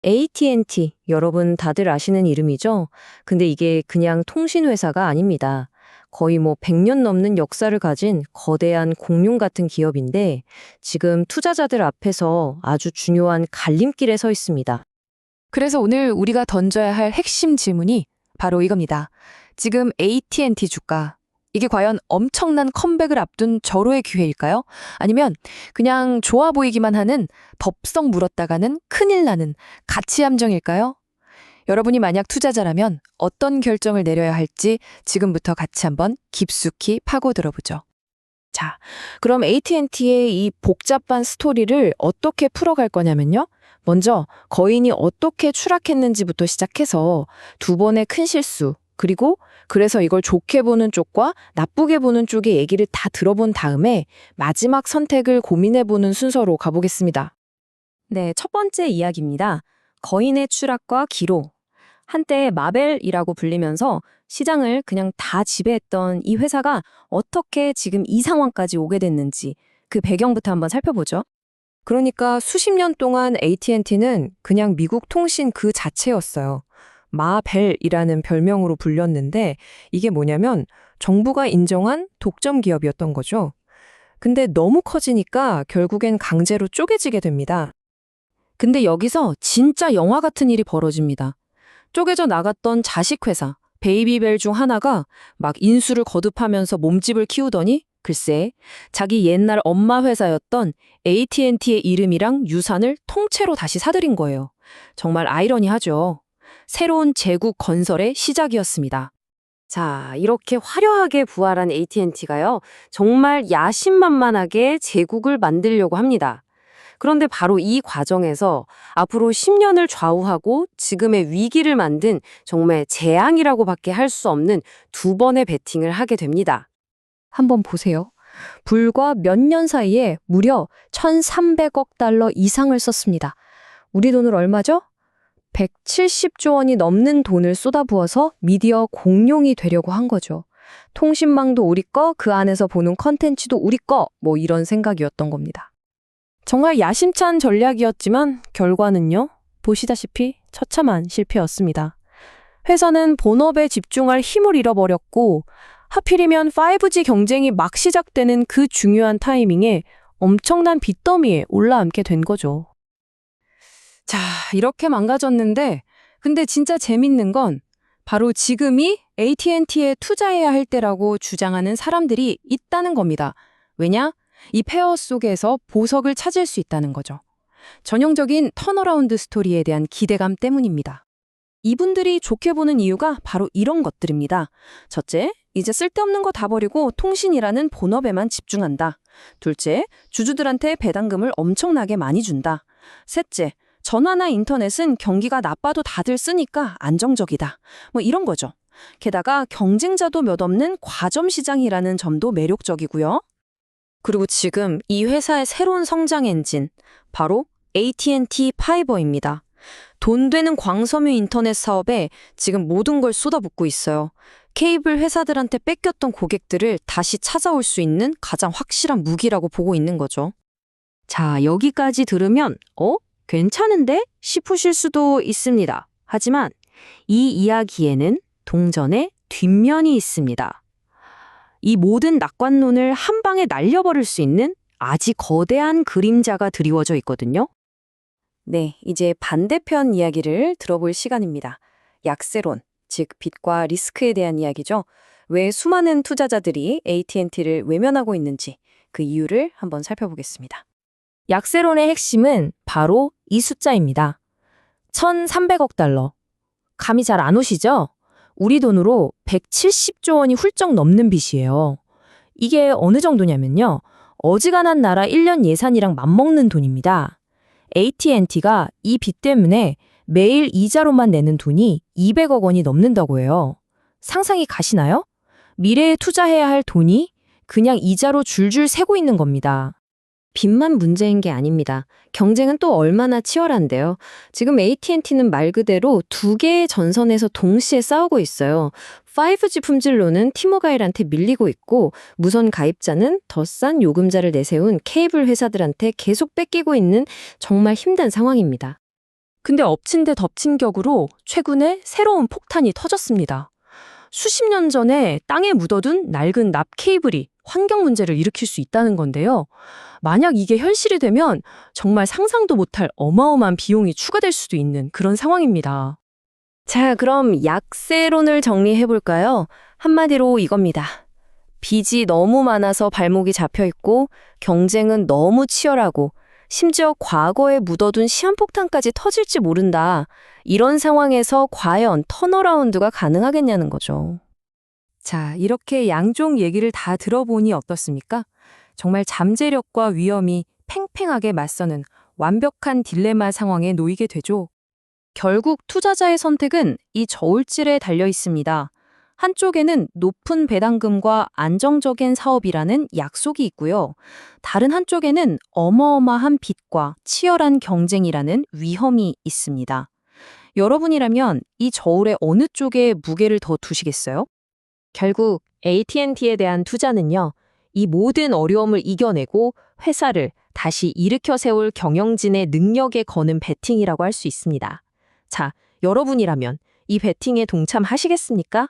AT&T, 여러분 다들 아시는 이름이죠? 근데 이게 그냥 통신회사가 아닙니다. 거의 100년 넘는 역사를 가진 거대한 공룡 같은 기업인데 지금 투자자들 앞에서 아주 중요한 갈림길에 서 있습니다. 그래서 오늘 우리가 던져야 할 핵심 질문이 바로 이겁니다. 지금 AT&T 주가, 이게 과연 엄청난 컴백을 앞둔 절호의 기회일까요? 아니면 그냥 좋아 보이기만 하는 덥석 물었다가는 큰일 나는 가치 함정일까요? 여러분이 만약 투자자라면 어떤 결정을 내려야 할지 지금부터 같이 한번 깊숙이 파고 들어보죠. 자, 그럼 AT&T의 이 복잡한 스토리를 어떻게 풀어갈 거냐면요. 먼저 거인이 어떻게 추락했는지부터 시작해서 두 번의 큰 실수, 그리고 그래서 이걸 좋게 보는 쪽과 나쁘게 보는 쪽의 얘기를 다 들어본 다음에 마지막 선택을 고민해보는 순서로 가보겠습니다. 네, 첫 번째 이야기입니다. 거인의 추락과 기로. 한때 마벨이라고 불리면서 시장을 그냥 다 지배했던 이 회사가 어떻게 지금 이 상황까지 오게 됐는지 그 배경부터 한번 살펴보죠. 그러니까 수십 년 동안 AT&T는 그냥 미국 통신 그 자체였어요. 마벨이라는 별명으로 불렸는데 이게 뭐냐면 정부가 인정한 독점 기업이었던 거죠. 근데 너무 커지니까 결국엔 강제로 쪼개지게 됩니다. 근데 여기서 진짜 영화 같은 일이 벌어집니다. 쪼개져 나갔던 자식 회사, 베이비벨 중 하나가 막 인수를 거듭하면서 몸집을 키우더니 글쎄, 자기 옛날 엄마 회사였던 AT&T의 이름이랑 유산을 통째로 다시 사들인 거예요. 정말 아이러니하죠. 새로운 제국 건설의 시작이었습니다. 자, 이렇게 화려하게 부활한 AT&T가요, 정말 야심만만하게 제국을 만들려고 합니다. 그런데 바로 이 과정에서 앞으로 10년을 좌우하고 지금의 위기를 만든 정말 재앙이라고밖에 할 수 없는 두 번의 베팅을 하게 됩니다. 한번 보세요. 불과 몇 년 사이에 무려 1,300억 달러 이상을 썼습니다. 우리 돈을 얼마죠? 170조 원이 넘는 돈을 쏟아부어서 미디어 공룡이 되려고 한 거죠. 통신망도 우리 거, 그 안에서 보는 컨텐츠도 우리 거, 이런 생각이었던 겁니다. 정말 야심찬 전략이었지만 결과는요, 보시다시피 처참한 실패였습니다. 회사는 본업에 집중할 힘을 잃어버렸고 하필이면 5G 경쟁이 막 시작되는 그 중요한 타이밍에 엄청난 빚더미에 올라앉게 된 거죠. 자, 이렇게 망가졌는데 근데 진짜 재밌는 건 바로 지금이 AT&T에 투자해야 할 때라고 주장하는 사람들이 있다는 겁니다. 왜냐? 이 폐허 속에서 보석을 찾을 수 있다는 거죠. 전형적인 턴어라운드 스토리에 대한 기대감 때문입니다. 이분들이 좋게 보는 이유가 바로 이런 것들입니다. 첫째, 이제 쓸데없는 거 다 버리고 통신이라는 본업에만 집중한다. 둘째, 주주들한테 배당금을 엄청나게 많이 준다. 셋째, 전화나 인터넷은 경기가 나빠도 다들 쓰니까 안정적이다. 이런 거죠. 게다가 경쟁자도 몇 없는 과점 시장이라는 점도 매력적이고요. 그리고 지금 이 회사의 새로운 성장 엔진, 바로 AT&T 파이버입니다. 돈 되는 광섬유 인터넷 사업에 지금 모든 걸 쏟아붓고 있어요. 케이블 회사들한테 뺏겼던 고객들을 다시 찾아올 수 있는 가장 확실한 무기라고 보고 있는 거죠. 자, 여기까지 들으면 괜찮은데? 싶으실 수도 있습니다. 하지만 이 이야기에는 동전의 뒷면이 있습니다. 이 모든 낙관론을 한 방에 날려버릴 수 있는 아주 거대한 그림자가 드리워져 있거든요. 네, 이제 반대편 이야기를 들어볼 시간입니다. 약세론, 즉 빚과 리스크에 대한 이야기죠. 왜 수많은 투자자들이 AT&T를 외면하고 있는지 그 이유를 한번 살펴보겠습니다. 약세론의 핵심은 바로 이 숫자입니다. 1,300억 달러. 감이 잘 안 오시죠? 우리 돈으로 170조 원이 훌쩍 넘는 빚이에요. 이게 어느 정도냐면요. 어지간한 나라 1년 예산이랑 맞먹는 돈입니다. AT&T가 이 빚 때문에 매일 이자로만 내는 돈이 200억 원이 넘는다고 해요. 상상이 가시나요? 미래에 투자해야 할 돈이 그냥 이자로 줄줄 새고 있는 겁니다. 빚만 문제인 게 아닙니다. 경쟁은 또 얼마나 치열한데요. 지금 AT&T는 말 그대로 두 개의 전선에서 동시에 싸우고 있어요. 5G 품질로는 티모바일한테 밀리고 있고 무선 가입자는 더 싼 요금자를 내세운 케이블 회사들한테 계속 뺏기고 있는 정말 힘든 상황입니다. 근데 엎친 데 덮친 격으로 최근에 새로운 폭탄이 터졌습니다. 수십 년 전에 땅에 묻어둔 낡은 납 케이블이 환경 문제를 일으킬 수 있다는 건데요. 만약 이게 현실이 되면 정말 상상도 못할 어마어마한 비용이 추가될 수도 있는 그런 상황입니다. 자, 그럼 약세론을 정리해 볼까요? 한마디로 이겁니다. 빚이 너무 많아서 발목이 잡혀 있고 경쟁은 너무 치열하고 심지어 과거에 묻어둔 시한폭탄까지 터질지 모른다. 이런 상황에서 과연 턴어라운드가 가능하겠냐는 거죠. 자, 이렇게 양쪽 얘기를 다 들어보니 어떻습니까? 정말 잠재력과 위험이 팽팽하게 맞서는 완벽한 딜레마 상황에 놓이게 되죠. 결국 투자자의 선택은 이 저울질에 달려 있습니다. 한쪽에는 높은 배당금과 안정적인 사업이라는 약속이 있고요. 다른 한쪽에는 어마어마한 빚과 치열한 경쟁이라는 위험이 있습니다. 여러분이라면 이 저울의 어느 쪽에 무게를 더 두시겠어요? 결국 AT&T에 대한 투자는요, 이 모든 어려움을 이겨내고 회사를 다시 일으켜 세울 경영진의 능력에 거는 베팅이라고 할 수 있습니다. 자, 여러분이라면 이 베팅에 동참하시겠습니까?